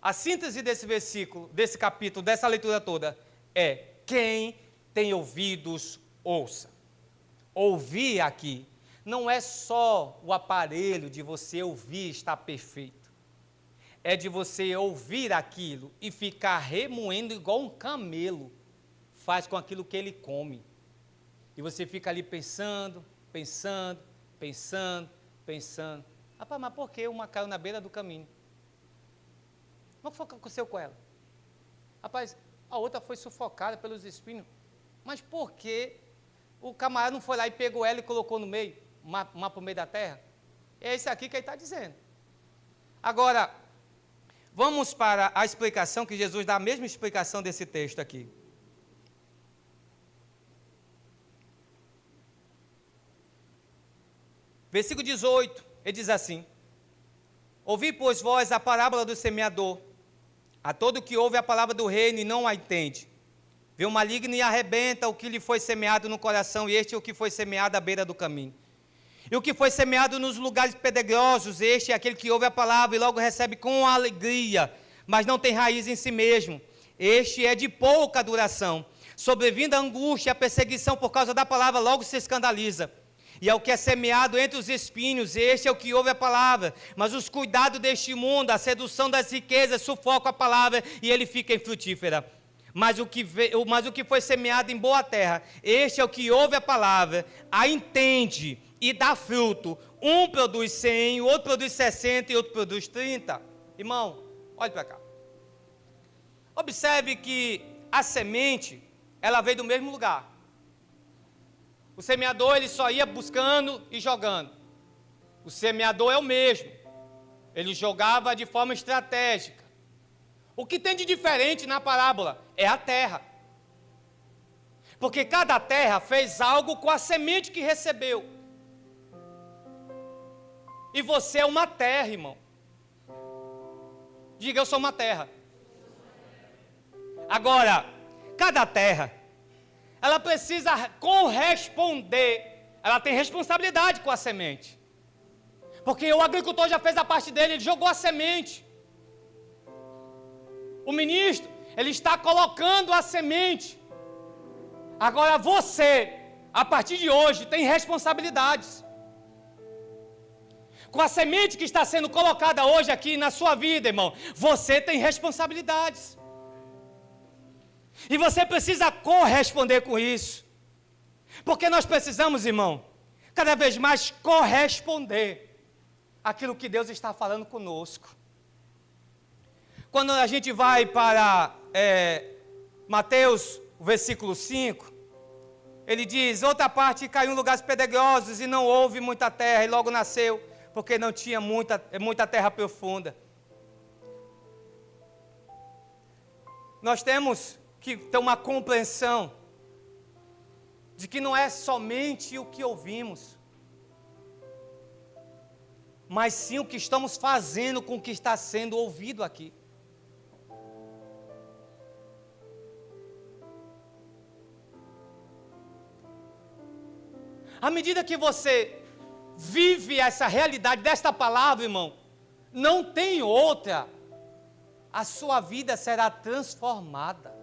A síntese desse versículo, desse capítulo, dessa leitura toda, é: quem tem ouvidos, ouça. Ouvir aqui não é só o aparelho de você ouvir estar perfeito. É de você ouvir aquilo e ficar remoendo igual um camelo, faz com aquilo que ele come. E você fica ali pensando. Rapaz, mas por que uma caiu na beira do caminho? O que aconteceu com ela? Rapaz, a outra foi sufocada pelos espinhos. Mas por que o camarada não foi lá e pegou ela e colocou no meio, para o meio da terra? É isso aqui que ele está dizendo. Agora, vamos para a explicação que Jesus dá, a mesma explicação desse texto aqui. Versículo 18, ele diz assim: ouvi, pois, vós a parábola do semeador. A todo que ouve a palavra do reino e não a entende, vê o maligno e arrebenta o que lhe foi semeado no coração, e este é o que foi semeado à beira do caminho. E o que foi semeado nos lugares pedregosos, este é aquele que ouve a palavra e logo recebe com alegria, mas não tem raiz em si mesmo. Este é de pouca duração. Sobrevindo a angústia e a perseguição por causa da palavra, logo se escandaliza. E é o que é semeado entre os espinhos, este é o que ouve a palavra, mas os cuidados deste mundo, a sedução das riquezas, sufocam a palavra e ele fica infrutífera. Mas o que foi semeado em boa terra, este é o que ouve a palavra, a entende e dá fruto. Um produz 100, o outro produz 60 e outro produz 30. Irmão, olhe para cá. Observe que a semente, ela veio do mesmo lugar. O semeador, ele só ia buscando e jogando. O semeador é o mesmo. Ele jogava de forma estratégica. O que tem de diferente na parábola é a terra. Porque cada terra fez algo com a semente que recebeu. E você é uma terra, irmão. Diga, eu sou uma terra. Agora, cada terra, ela precisa corresponder, ela tem responsabilidade com a semente. Porque o agricultor já fez a parte dele, ele jogou a semente. O ministro, ele está colocando a semente. Agora você, a partir de hoje, tem responsabilidades. Com a semente que está sendo colocada hoje aqui na sua vida, irmão, você tem responsabilidades. E você precisa corresponder com isso. Porque nós precisamos, irmão, cada vez mais corresponder àquilo que Deus está falando conosco. Quando a gente vai para Mateus, o versículo 5, ele diz: outra parte caiu em lugares pedregosos e não houve muita terra, e logo nasceu, porque não tinha muita terra profunda. Nós temos que ter uma compreensão de que não é somente o que ouvimos, mas sim o que estamos fazendo com o que está sendo ouvido aqui. À medida que você vive essa realidade desta palavra, irmão, não tem outra, a sua vida será transformada.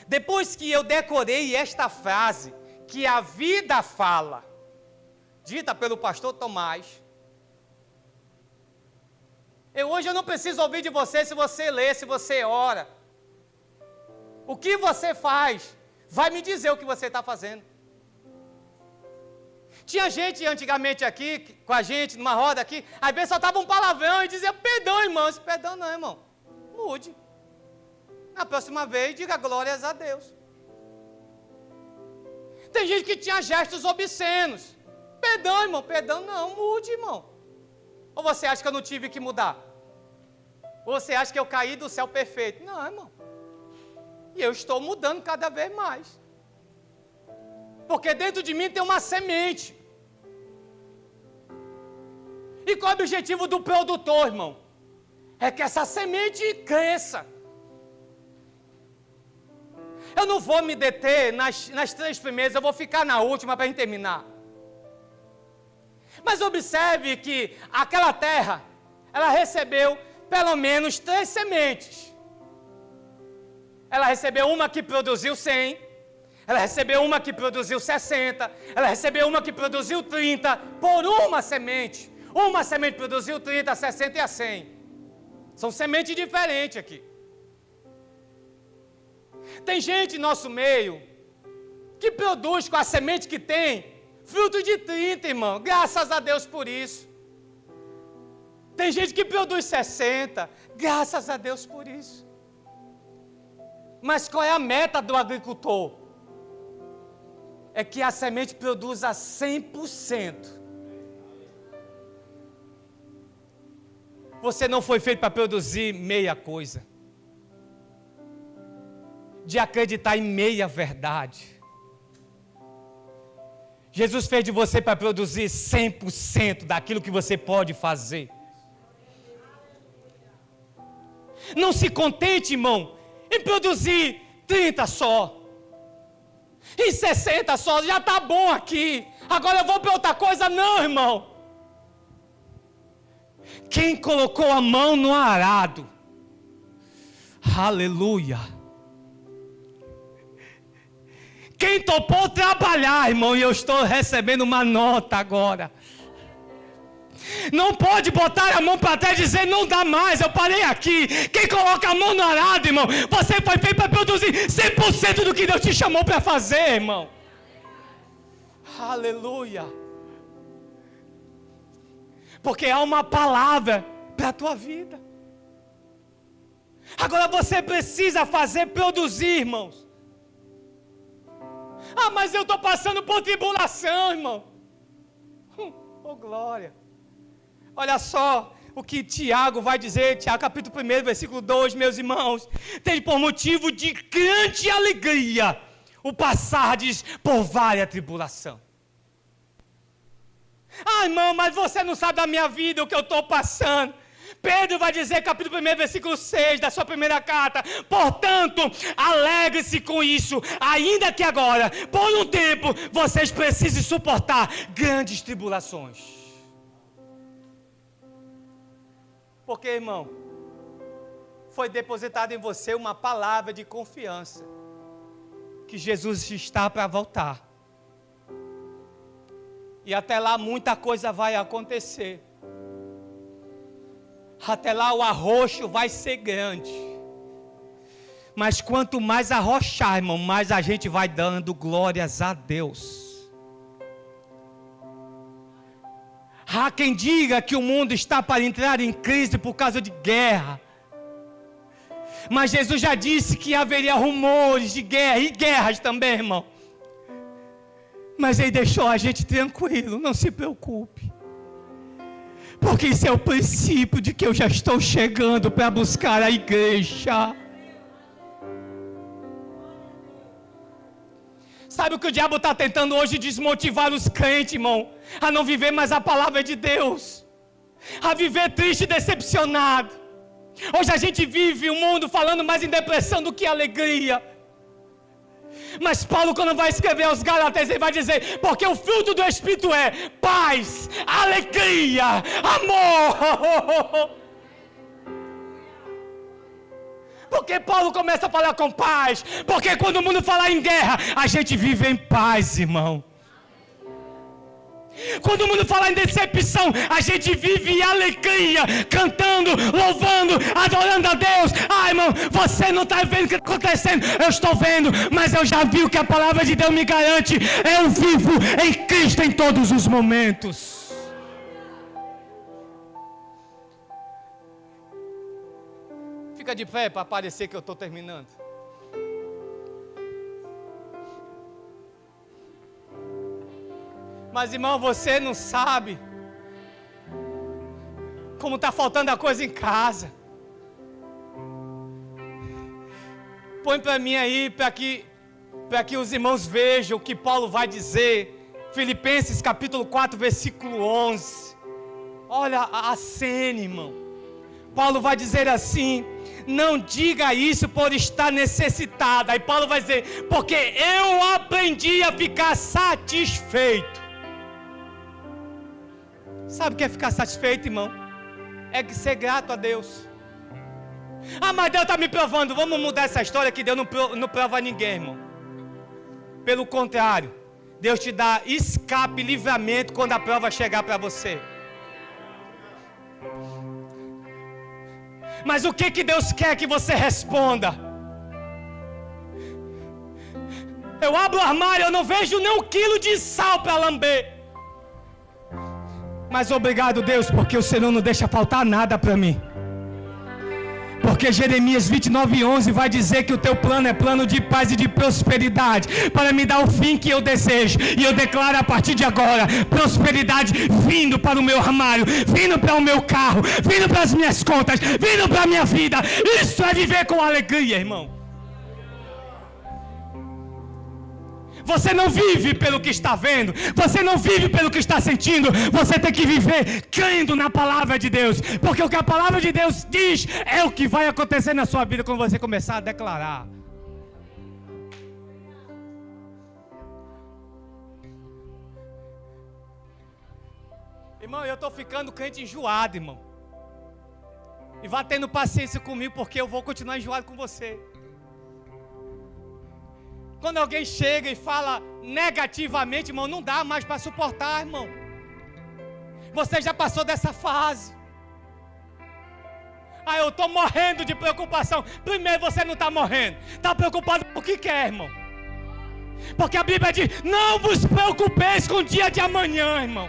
Depois que eu decorei esta frase, que a vida fala, dita pelo pastor Tomás, hoje eu não preciso ouvir de você se você lê, se você ora. O que você faz, vai me dizer o que você está fazendo. Tinha gente antigamente aqui, com a gente, numa roda aqui, às vezes soltava um palavrão e dizia: perdão, irmão. Esse perdão não, irmão. Mude. Na próxima vez, diga glórias a Deus. Tem gente que tinha gestos obscenos. Perdão, irmão, perdão não, mude, irmão. Ou você acha que eu não tive que mudar? Ou você acha que eu caí do céu perfeito? Não, irmão. E eu estou mudando cada vez mais. Porque dentro de mim tem uma semente. E qual é o objetivo do produtor, irmão? É que essa semente cresça. Eu não vou me deter nas 3 primeiras, eu vou ficar na última para a gente terminar. Mas observe que aquela terra, ela recebeu pelo menos 3 sementes. Ela recebeu uma que produziu 100, ela recebeu uma que produziu 60, ela recebeu uma que produziu 30, por uma semente. Uma semente produziu 30, 60 e a 100. São sementes diferentes aqui. Tem gente em nosso meio que produz com a semente que tem fruto de 30, irmão. Graças a Deus por isso. Tem gente que produz 60. Graças a Deus por isso. Mas qual é a meta do agricultor? É que a semente produza 100%. Você não foi feito para produzir meia coisa. De acreditar em meia verdade. Jesus fez de você para produzir 100% daquilo que você pode fazer. Não se contente, irmão, em produzir 30 só. Em 60 só, já está bom aqui. Agora eu vou para outra coisa. Não, irmão. Quem colocou a mão no arado? Aleluia. Quem topou trabalhar, irmão, e eu estou recebendo uma nota agora. Não pode botar a mão para trás e dizer, não dá mais, eu parei aqui. Quem coloca a mão no arado, irmão, você foi feito para produzir 100% do que Deus te chamou para fazer, irmão. Aleluia. Porque há uma palavra para a tua vida. Agora você precisa fazer produzir, irmãos. Ah, mas eu estou passando por tribulação, irmão. Oh, glória. Olha só o que Tiago vai dizer, Tiago capítulo 1, versículo 2, meus irmãos. Tem por motivo de grande alegria o passardes por várias tribulação. Ah, irmão, mas você não sabe da minha vida, o que eu estou passando. Pedro vai dizer, capítulo 1, versículo 6 da sua primeira carta: portanto, alegre-se com isso, ainda que agora, por um tempo, vocês precisem suportar grandes tribulações. Porque, irmão, foi depositada em você uma palavra de confiança, que Jesus está para voltar. E até lá muita coisa vai acontecer. Até lá o arroxo vai ser grande. Mas quanto mais arrochar, irmão, mais a gente vai dando glórias a Deus. Há quem diga que o mundo está para entrar em crise por causa de guerra. Mas Jesus já disse que haveria rumores de guerra e guerras também, irmão. Mas Ele deixou a gente tranquilo, não se preocupe. Porque isso é o princípio de que eu já estou chegando para buscar a igreja. Sabe o que o diabo está tentando hoje? Desmotivar os crentes, irmão, a não viver mais a palavra de Deus, a viver triste e decepcionado. Hoje a gente vive o mundo falando mais em depressão do que alegria. Mas Paulo, quando vai escrever aos Gálatas, ele vai dizer: porque o fruto do Espírito é paz, alegria, amor. Porque Paulo começa a falar com paz? Porque quando o mundo fala em guerra, a gente vive em paz, irmão. Quando o mundo fala em decepção, a gente vive em alegria, cantando, louvando, adorando a Deus. Ah, irmão, você não está vendo o que está acontecendo. Eu estou vendo, mas eu já vi o que a palavra de Deus me garante. Eu vivo em Cristo em todos os momentos. Fica de pé para parecer que eu estou terminando. Mas, irmão, você não sabe como está faltando a coisa em casa. Põe para mim aí, para que os irmãos vejam o que Paulo vai dizer. Filipenses capítulo 4, versículo 11. Olha a cena, irmão. Paulo vai dizer assim: não diga isso por estar necessitado. Aí Paulo vai dizer: porque eu aprendi a ficar satisfeito. Sabe o que é ficar satisfeito, irmão? É ser grato a Deus. Ah, mas Deus está me provando. Vamos mudar essa história, que Deus não prova ninguém, irmão. Pelo contrário, Deus te dá escape, livramento quando a prova chegar para você. Mas o que Deus quer que você responda? Eu abro o armário, eu não vejo nem 1 quilo de sal para lamber. Mas obrigado, Deus, porque o Senhor não deixa faltar nada para mim. Porque Jeremias 29:11 vai dizer que o teu plano é plano de paz e de prosperidade, para me dar o fim que eu desejo. E eu declaro a partir de agora, prosperidade vindo para o meu armário, vindo para o meu carro, vindo para as minhas contas, vindo para a minha vida. Isso é viver com alegria, irmão. Você não vive pelo que está vendo, você não vive pelo que está sentindo, você tem que viver crendo na palavra de Deus, porque o que a palavra de Deus diz é o que vai acontecer na sua vida quando você começar a declarar. Irmão, eu estou ficando crente enjoado, irmão, e vá tendo paciência comigo, porque eu vou continuar enjoado com você. Quando alguém chega e fala negativamente, irmão, não dá mais para suportar, irmão. Você já passou dessa fase. Ah, eu estou morrendo de preocupação. Primeiro, você não está morrendo, está preocupado por que quer, irmão. Porque a Bíblia diz, não vos preocupeis com o dia de amanhã, irmão.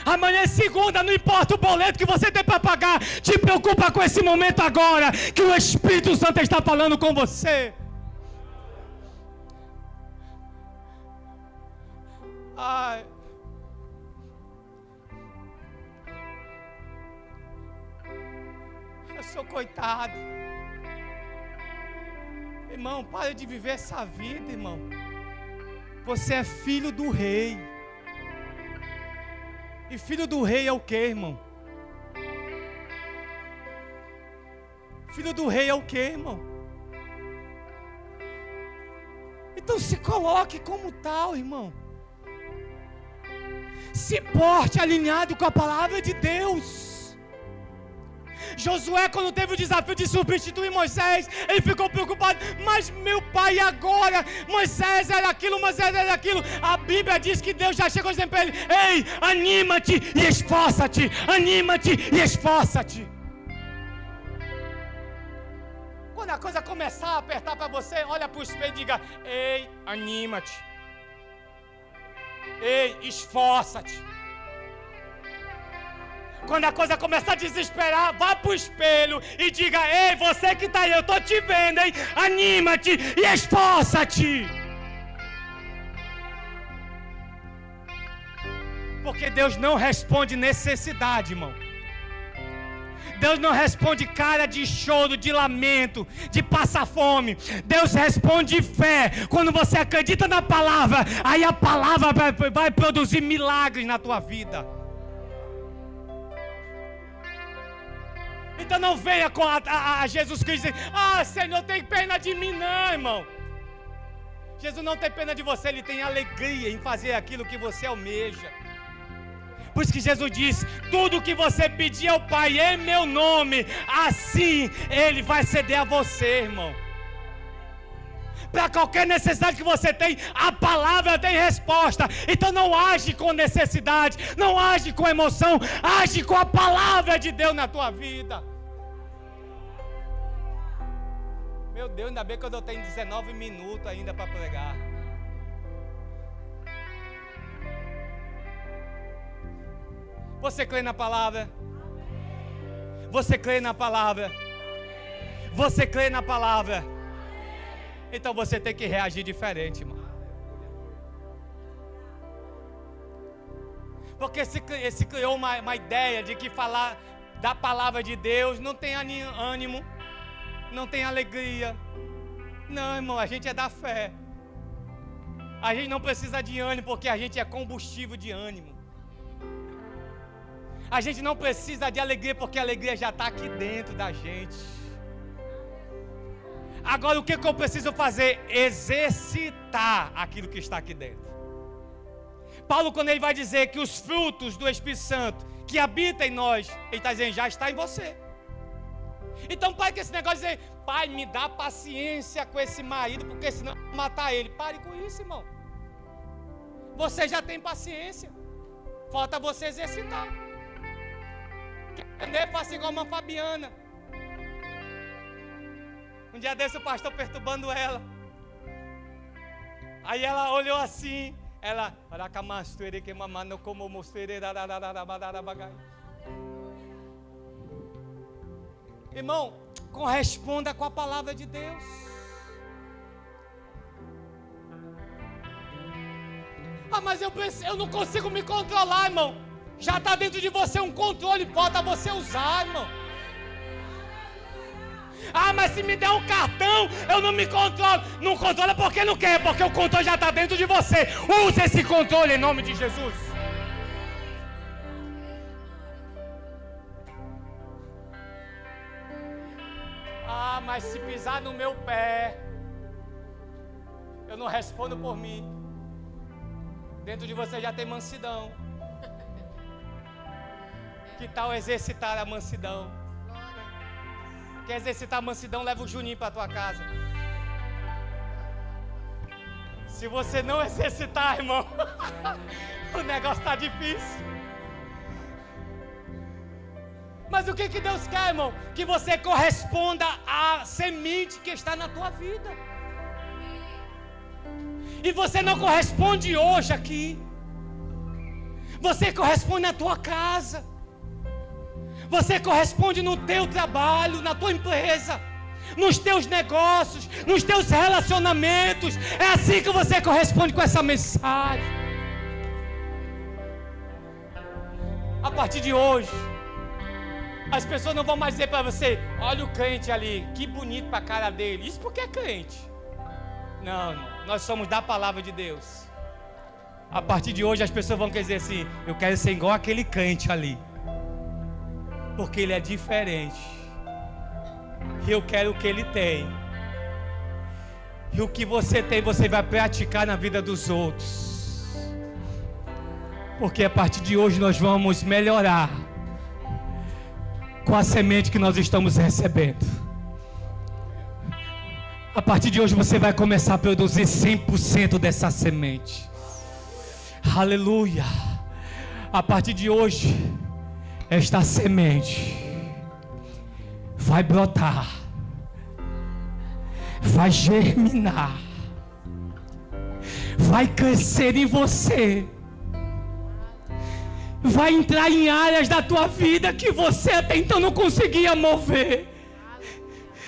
Amanhã é segunda, não importa o boleto que você tem para pagar. Te preocupa com esse momento agora, que o Espírito Santo está falando com você. Ai. Eu sou coitado. Irmão, para de viver essa vida, irmão. Você é filho do rei. E filho do rei é o que, irmão? Filho do rei é o que, irmão? Então se coloque como tal, irmão. Se porte alinhado com a palavra de Deus. Josué, quando teve o desafio de substituir Moisés, ele ficou preocupado. Mas meu pai, agora? Moisés era aquilo, Moisés era aquilo. A Bíblia diz que Deus já chegou dizendo para ele: ei, anima-te e esforça-te. Anima-te e esforça-te. Quando a coisa começar a apertar para você, olha para o espelho e diga: ei, anima-te. Ei, esforça-te. Quando a coisa começar a desesperar, vá para o espelho e diga: ei, você que está aí, eu estou te vendo, hein? Anima-te e esforça-te. Porque Deus não responde necessidade, irmão. Deus não responde cara de choro, de lamento, de passar fome. Deus responde fé. Quando você acredita na palavra, aí a palavra vai produzir milagres na tua vida. Então não venha com a Jesus Cristo e dizer: ah, Senhor, tem pena de mim. Não, irmão. Jesus não tem pena de você, Ele tem alegria em fazer aquilo que você almeja. Por isso que Jesus disse: tudo que você pedir ao Pai em meu nome, assim Ele vai ceder a você, irmão. Para qualquer necessidade que você tem, a palavra tem resposta. Então não age com necessidade, não age com emoção, age com a palavra de Deus na tua vida. Meu Deus, ainda bem que eu tenho 19 minutos ainda para pregar. Você crê na palavra? Você crê na palavra? Você crê na palavra? Então você tem que reagir diferente, irmão. Porque se criou uma ideia de que falar da palavra de Deus não tem ânimo, não tem alegria. Não, irmão, a gente é da fé. A gente não precisa de ânimo, porque a gente é combustível de ânimo. A gente não precisa de alegria, porque a alegria já está aqui dentro da gente. Agora o que eu preciso fazer? Exercitar aquilo que está aqui dentro. Paulo, quando ele vai dizer que os frutos do Espírito Santo que habita em nós, ele está dizendo: já está em você. Então pare com esse negócio de dizer: pai, me dá paciência com esse marido, porque senão eu vou matar ele. Pare com isso, irmão. Você já tem paciência, falta você exercitar. Quer aprender? Faça igual uma Fabiana. Um dia desse o pastor perturbando ela. Aí ela olhou assim. Ela, irmão, corresponda com a palavra de Deus. Ah, mas eu não consigo me controlar, irmão. Já está dentro de você um controle, falta você usar, irmão. Ah, mas se me der um cartão, eu não me controlo. Não controla porque não quer, porque o controle já está dentro de você. Use esse controle em nome de Jesus. Ah, mas se pisar no meu pé, eu não respondo por mim. Dentro de você já tem mansidão. Que tal exercitar a mansidão? Quer exercitar a mansidão, leva o Juninho para tua casa. Se você não exercitar, irmão, o negócio está difícil. Mas o que Deus quer, irmão? Que você corresponda à semente que está na tua vida. E você não corresponde hoje aqui. Você corresponde na tua casa. Você corresponde no teu trabalho, na tua empresa, nos teus negócios, nos teus relacionamentos. É assim que você corresponde com essa mensagem. A partir de hoje, as pessoas não vão mais dizer para você: olha o crente ali, que bonito para a cara dele. Isso porque é crente. Não, irmão, nós somos da palavra de Deus. A partir de hoje as pessoas vão querer dizer assim: eu quero ser igual aquele crente ali, porque ele é diferente. E eu quero o que ele tem. E o que você tem, você vai praticar na vida dos outros. Porque a partir de hoje nós vamos melhorar com a semente que nós estamos recebendo. A partir de hoje você vai começar a produzir 100% dessa semente. Aleluia. A partir de hoje, esta semente vai brotar, vai germinar, vai crescer em você, vai entrar em áreas da tua vida que você até então não conseguia mover.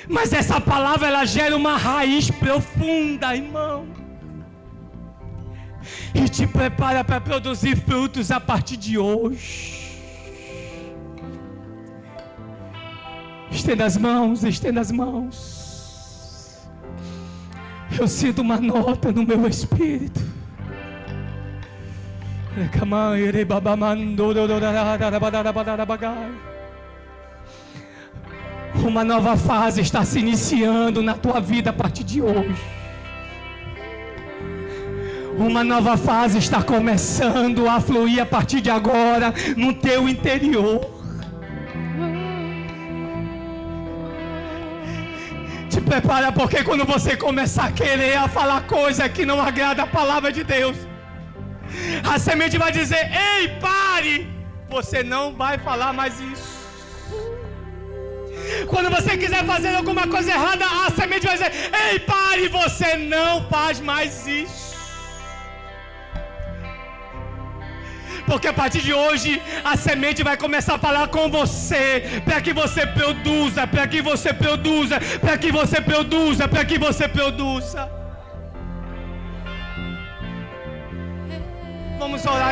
Mas essa palavra, ela gera uma raiz profunda, irmão, e te prepara para produzir frutos a partir de hoje. Estenda as mãos, estenda as mãos. Eu sinto uma nota no meu espírito. Uma nova fase está se iniciando na tua vida a partir de hoje. Uma nova fase está começando a fluir a partir de agora no teu interior. Te prepara, porque quando você começar a querer a falar coisa que não agrada a palavra de Deus, a semente vai dizer: ei, pare! Você não vai falar mais isso. Quando você quiser fazer alguma coisa errada, a semente vai dizer: ei, pare! Você não faz mais isso. Porque a partir de hoje a semente vai começar a falar com você, para que você produza, para que você produza, para que você produza, para que você produza. Vamos orar.